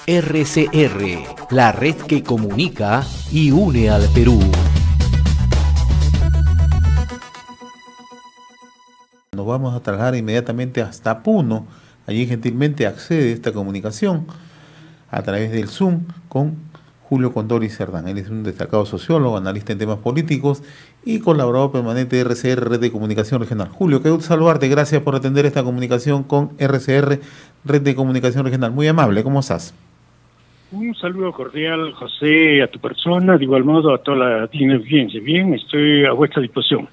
RCR, la red que comunica y une al Perú. Nos vamos a trasladar inmediatamente hasta Puno. Allí gentilmente accede esta comunicación a través del Zoom con Julio Condori Cerdán. Él es un destacado sociólogo, analista en temas políticos y colaborador permanente de RCR, Red de Comunicación Regional. Julio, qué gusto saludarte. Gracias por atender esta comunicación con RCR, Red de Comunicación Regional. Muy amable, ¿cómo estás? Un saludo cordial, José, a tu persona, de igual modo a toda la audiencia. Bien, estoy a vuestra disposición.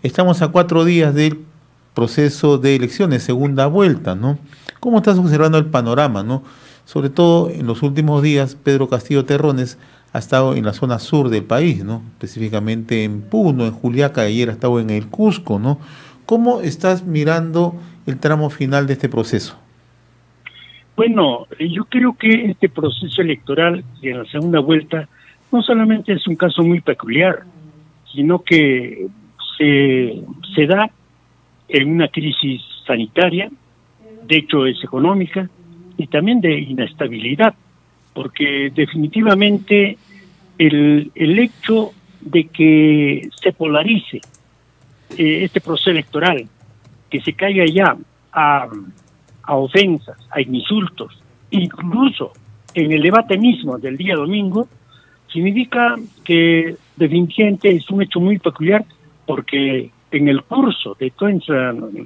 Estamos a 4 días del proceso de elecciones, segunda vuelta, ¿no? ¿Cómo estás observando el panorama, no? Sobre todo en los últimos días, Pedro Castillo Terrones ha estado en la zona sur del país, ¿no? Específicamente en Puno, en Juliaca, ayer ha estado en el Cusco, ¿no? ¿Cómo estás mirando el tramo final de este proceso? Bueno, yo creo que este proceso electoral en la segunda vuelta no solamente es un caso muy peculiar, sino que se da en una crisis sanitaria, de hecho es económica, y también de inestabilidad, porque definitivamente el hecho de que se polarice este proceso electoral, que se caiga ya a ofensas, a insultos, incluso en el debate mismo del día domingo, significa que definitivamente es un hecho muy peculiar, porque en el curso de toda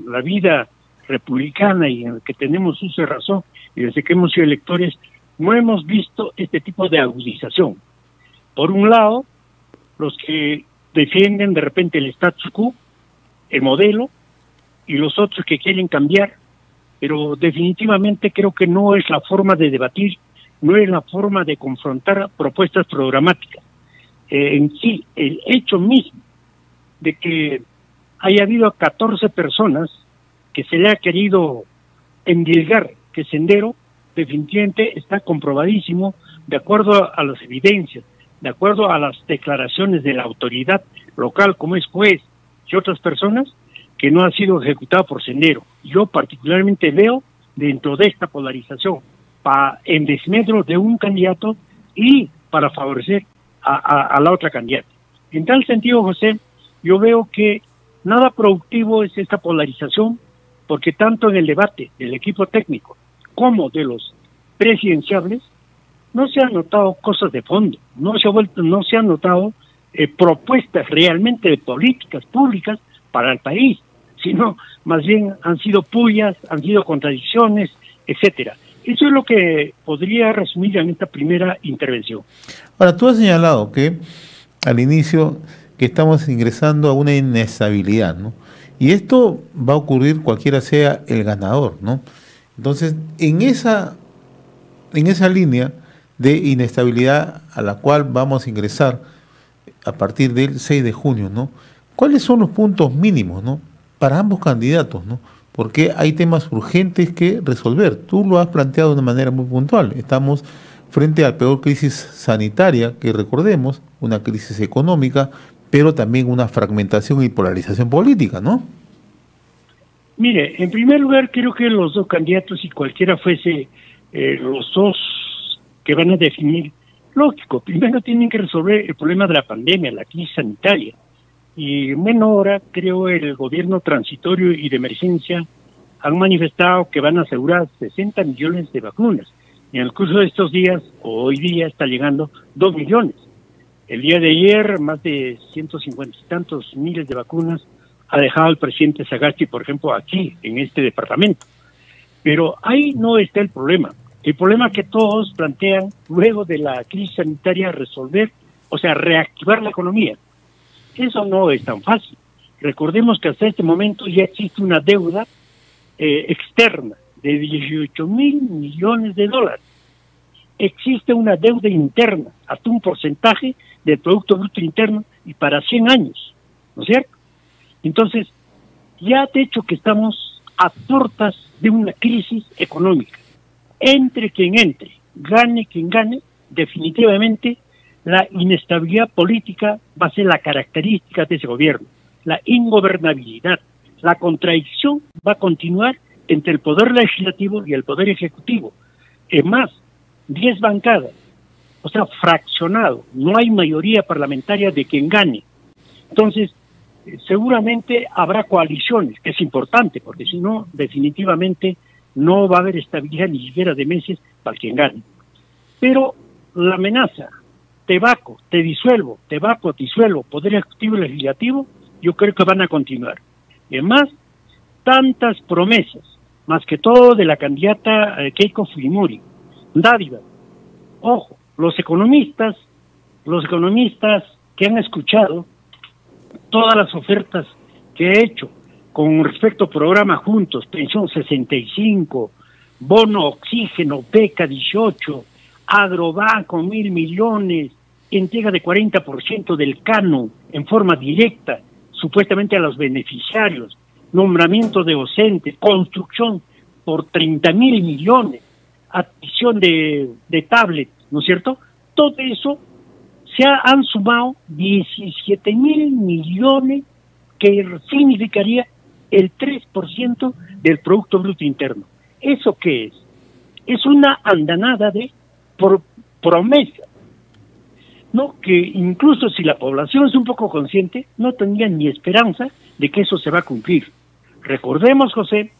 la vida republicana y en el que tenemos uso de razón, y desde que hemos sido electores, no hemos visto este tipo de agudización. Por un lado, los que defienden de repente el status quo, el modelo, y los otros que quieren cambiar, pero definitivamente creo que no es la forma de debatir, no es la forma de confrontar propuestas programáticas. En sí, el hecho mismo de que haya habido 14 personas que se le ha querido endilgar que Sendero, definitivamente está comprobadísimo, de acuerdo a las evidencias, de acuerdo a las declaraciones de la autoridad local, como es juez y otras personas, que no ha sido ejecutado por Sendero. Yo particularmente veo dentro de esta polarización, en desmedro de un candidato y para favorecer a la otra candidata. En tal sentido, José, yo veo que nada productivo es esta polarización, porque tanto en el debate del equipo técnico como de los presidenciables no se han notado cosas de fondo, no se han notado propuestas realmente de políticas públicas para el país, sino más bien han sido pullas, han sido contradicciones, etcétera. Eso es lo que podría resumir en esta primera intervención. Ahora, tú has señalado que al inicio que estamos ingresando a una inestabilidad, ¿no? Y esto va a ocurrir cualquiera sea el ganador, ¿no? Entonces, en esa línea de inestabilidad a la cual vamos a ingresar a partir del 6 de junio, ¿no? ¿Cuáles son los puntos mínimos, ¿no? Para ambos candidatos, ¿no? Porque hay temas urgentes que resolver. Tú lo has planteado de una manera muy puntual. Estamos frente a la peor crisis sanitaria que recordemos, una crisis económica, pero también una fragmentación y polarización política, ¿no? Mire, en primer lugar, creo que los dos candidatos, si cualquiera fuese los dos que van a definir, lógico, primero tienen que resolver el problema de la pandemia, la crisis sanitaria. Y en menor hora, creo, el gobierno transitorio y de emergencia han manifestado que van a asegurar 60 millones de vacunas. Y en el curso de estos días, o hoy día, está llegando 2 millones. El día de ayer, más de 150 y tantos miles de vacunas ha dejado el presidente Sagasti, por ejemplo, aquí, en este departamento. Pero ahí no está el problema. El problema que todos plantean, luego de la crisis sanitaria, resolver, o sea, reactivar la economía. Eso no es tan fácil. Recordemos que hasta este momento ya existe una deuda externa de 18,000 millones de dólares. Existe una deuda interna, hasta un porcentaje del Producto Bruto Interno, y para 100 años, ¿no es cierto? Entonces, ya de hecho que estamos a puertas de una crisis económica. Entre quien entre, gane quien gane, definitivamente la inestabilidad política va a ser la característica de ese gobierno. La ingobernabilidad, la contradicción va a continuar entre el poder legislativo y el poder ejecutivo. Es más, 10 bancadas, o sea, fraccionado, no hay mayoría parlamentaria de quien gane. Entonces, seguramente habrá coaliciones, que es importante, porque si no, definitivamente no va a haber estabilidad ni siquiera de meses para quien gane. Pero la amenaza, te vaco, te disuelvo, te vaco, te disuelvo, poder ejecutivo y legislativo, yo creo que van a continuar. Y además, tantas promesas, más que todo de la candidata Keiko Fujimori, dádivas. Ojo, los economistas que han escuchado todas las ofertas que he hecho con respecto al programa Juntos, Pensión 65, Bono Oxígeno, Beca 18, Agrobanco 1.000 millones, entrega de 40% del canon en forma directa, supuestamente a los beneficiarios, nombramiento de docentes, construcción por 30.000 millones, adquisición de tablets, ¿no es cierto? Todo eso han sumado 17.000 millones, que significaría el 3% del Producto Bruto Interno. ¿Eso qué es? Es una andanada de promesa, ¿no? Que incluso si la población es un poco consciente, no tendrían ni esperanza de que eso se va a cumplir. Recordemos, José,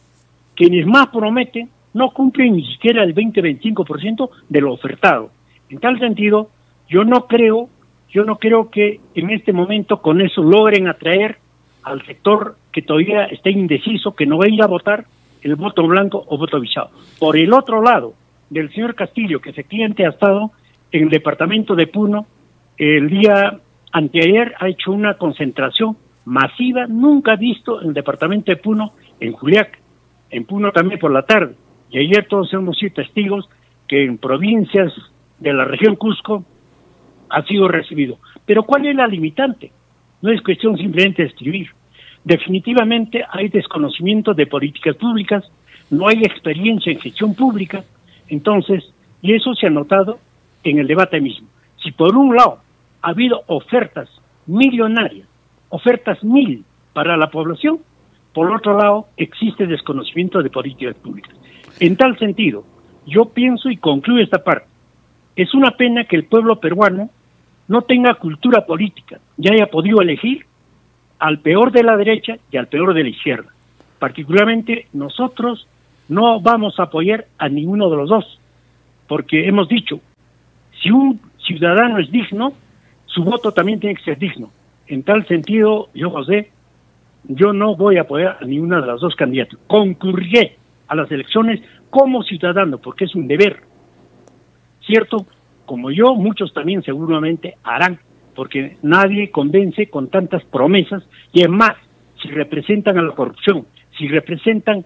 quienes más prometen no cumplen ni siquiera el 20-25% de lo ofertado. En tal sentido, yo no creo que en este momento con eso logren atraer al sector que todavía está indeciso, que no va a ir a votar, el voto blanco o voto visado. Por el otro lado, del señor Castillo, que efectivamente ha estado en el departamento de Puno, el día anteayer ha hecho una concentración masiva, nunca visto en el departamento de Puno, en Juliaca, en Puno también por la tarde. Y ayer todos hemos sido testigos que en provincias de la región Cusco ha sido recibido. Pero ¿cuál es la limitante? No es cuestión simplemente de escribir. Definitivamente hay desconocimiento de políticas públicas, no hay experiencia en gestión pública, entonces, y eso se ha notado en el debate mismo. Si por un lado ha habido ofertas millonarias, ofertas 1.000 para la población, por otro lado existe desconocimiento de políticas públicas. En tal sentido, yo pienso y concluyo esta parte. Es una pena que el pueblo peruano no tenga cultura política y haya podido elegir al peor de la derecha y al peor de la izquierda. Particularmente nosotros no vamos a apoyar a ninguno de los dos, porque hemos dicho, si un ciudadano es digno, su voto también tiene que ser digno. En tal sentido, yo, José, yo no voy a apoyar a ninguna de las dos candidatas. Concurriré a las elecciones como ciudadano, porque es un deber, ¿cierto? Como yo, muchos también seguramente harán, porque nadie convence con tantas promesas, y es más, si representan a la corrupción, si representan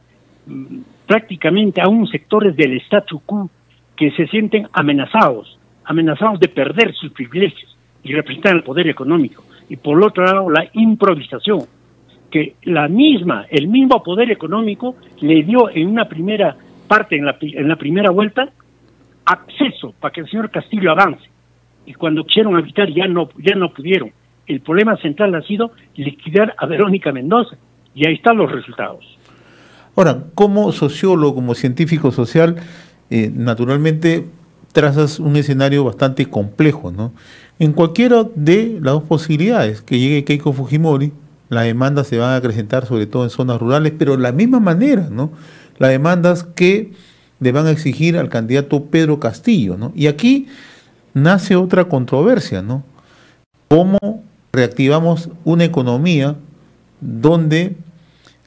prácticamente a unos sectores del statu quo que se sienten amenazados de perder sus privilegios, y representan el poder económico, y por otro lado la improvisación, que el mismo poder económico le dio en una primera parte, en la primera vuelta, acceso para que el señor Castillo avance, y cuando quisieron habitar ya no pudieron. El problema central ha sido liquidar a Verónica Mendoza, y ahí están los resultados. Ahora, como sociólogo, como científico social, naturalmente trazas un escenario bastante complejo, ¿no? En cualquiera de las dos posibilidades, que llegue Keiko Fujimori, las demandas se van a acrecentar sobre todo en zonas rurales, pero de la misma manera, ¿no? Las demandas que le van a exigir al candidato Pedro Castillo, ¿no? Y aquí nace otra controversia, ¿no? ¿Cómo reactivamos una economía donde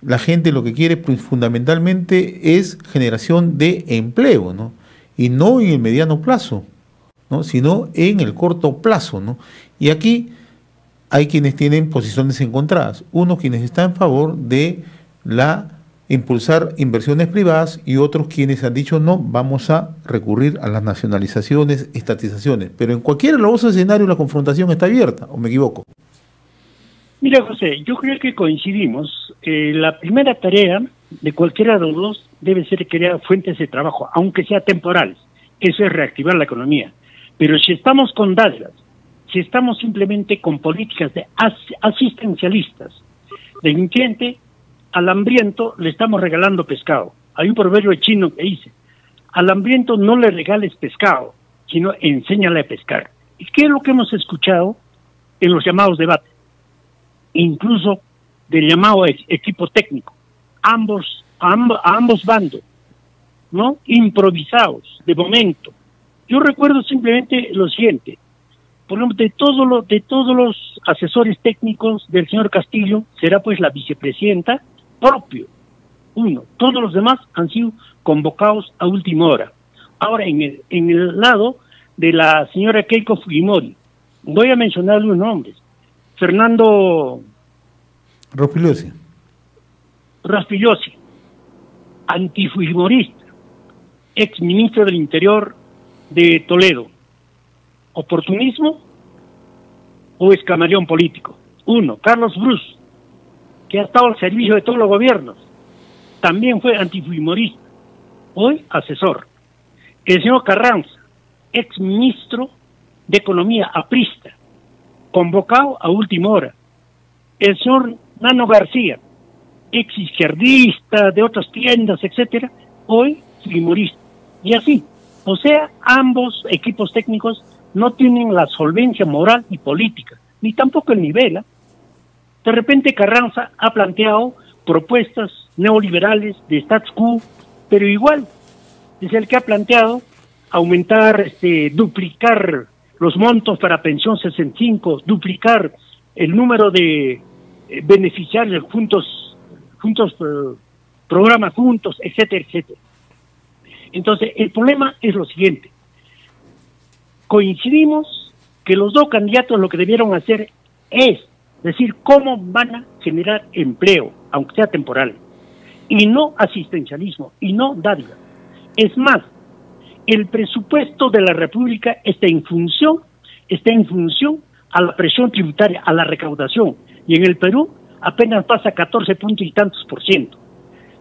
la gente lo que quiere pues, fundamentalmente es generación de empleo, ¿no? Y no en el mediano plazo, ¿no? Sino en el corto plazo, ¿no? Y aquí hay quienes tienen posiciones encontradas. Unos quienes están en favor de impulsar inversiones privadas y otros quienes han dicho no, vamos a recurrir a las nacionalizaciones, estatizaciones. Pero en cualquiera de los dos escenarios la confrontación está abierta, ¿o me equivoco? Mira, José, yo creo que coincidimos. La primera tarea de cualquiera de los dos debe ser crear fuentes de trabajo, aunque sea temporales. Eso es reactivar la economía. Pero si estamos con dádivas, si estamos simplemente con políticas de asistencialistas, delincuente al hambriento le estamos regalando pescado. Hay un proverbio chino que dice, al hambriento no le regales pescado, sino enséñale a pescar. ¿Y qué es lo que hemos escuchado en los llamados debates? Incluso del llamado equipo técnico, a ambos bandos, ¿no? Improvisados, de momento. Yo recuerdo simplemente lo siguiente: por ejemplo, de todos los asesores técnicos del señor Castillo, será pues la vicepresidenta propio, uno. Todos los demás han sido convocados a última hora. Ahora, en el lado de la señora Keiko Fujimori, voy a mencionar los nombres. Fernando Raspillosi, antifujimorista, ex ministro del Interior de Toledo. ¿Oportunismo o escamaleón político? Uno. Carlos Bruce, que ha estado al servicio de todos los gobiernos, también fue antifujimorista, hoy asesor. El señor Carranza, ex ministro de Economía aprista, convocado a última hora. El señor Nano García, ex izquierdista de otras tiendas, etcétera, hoy fujimorista. Y así, o sea, ambos equipos técnicos no tienen la solvencia moral y política, ni tampoco el nivel. De repente Carranza ha planteado propuestas neoliberales de status quo, pero igual es el que ha planteado aumentar, duplicar los montos para pensión 65, duplicar el número de beneficiarios programas juntos, etcétera, etcétera. Entonces, el problema es lo siguiente: coincidimos que los dos candidatos lo que debieron hacer es decir cómo van a generar empleo, aunque sea temporal, y no asistencialismo, y no dádiva. Es más, el presupuesto de la República está en función a la presión tributaria, a la recaudación, y en el Perú apenas pasa 14 puntos y tantos %.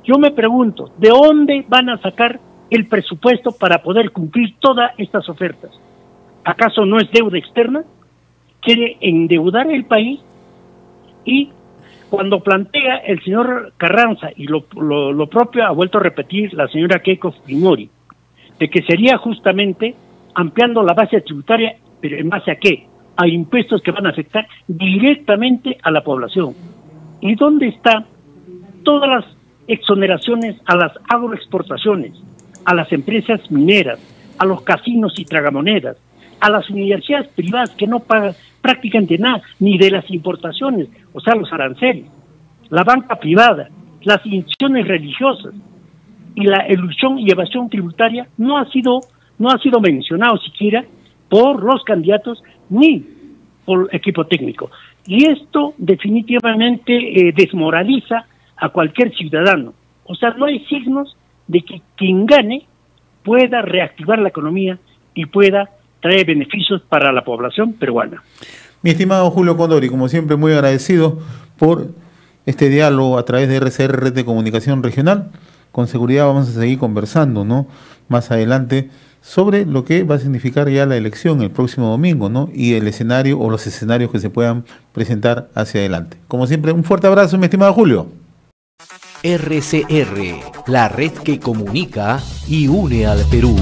Yo me pregunto, ¿de dónde van a sacar el presupuesto para poder cumplir todas estas ofertas? ¿Acaso no es deuda externa? ¿Quiere endeudar el país? Y cuando plantea el señor Carranza, y lo propio ha vuelto a repetir la señora Keiko Fujimori, de que sería justamente ampliando la base tributaria, pero ¿en base a qué? A impuestos que van a afectar directamente a la población. ¿Y dónde están todas las exoneraciones a las agroexportaciones, a las empresas mineras, a los casinos y tragamonedas, a las universidades privadas que no pagan prácticamente nada, ni de las importaciones, o sea, los aranceles, la banca privada, las instituciones religiosas, y la elusión y evasión tributaria no ha sido mencionado siquiera por los candidatos ni por el equipo técnico? Y esto definitivamente desmoraliza a cualquier ciudadano. O sea, no hay signos de que quien gane pueda reactivar la economía y pueda traer beneficios para la población peruana. Mi estimado Julio Condori, como siempre, muy agradecido por este diálogo a través de RCR, Red de Comunicación Regional. Con seguridad vamos a seguir conversando, ¿no?, más adelante sobre lo que va a significar ya la elección el próximo domingo, ¿no?, y el escenario o los escenarios que se puedan presentar hacia adelante. Como siempre, un fuerte abrazo, mi estimado Julio. RCR, la red que comunica y une al Perú.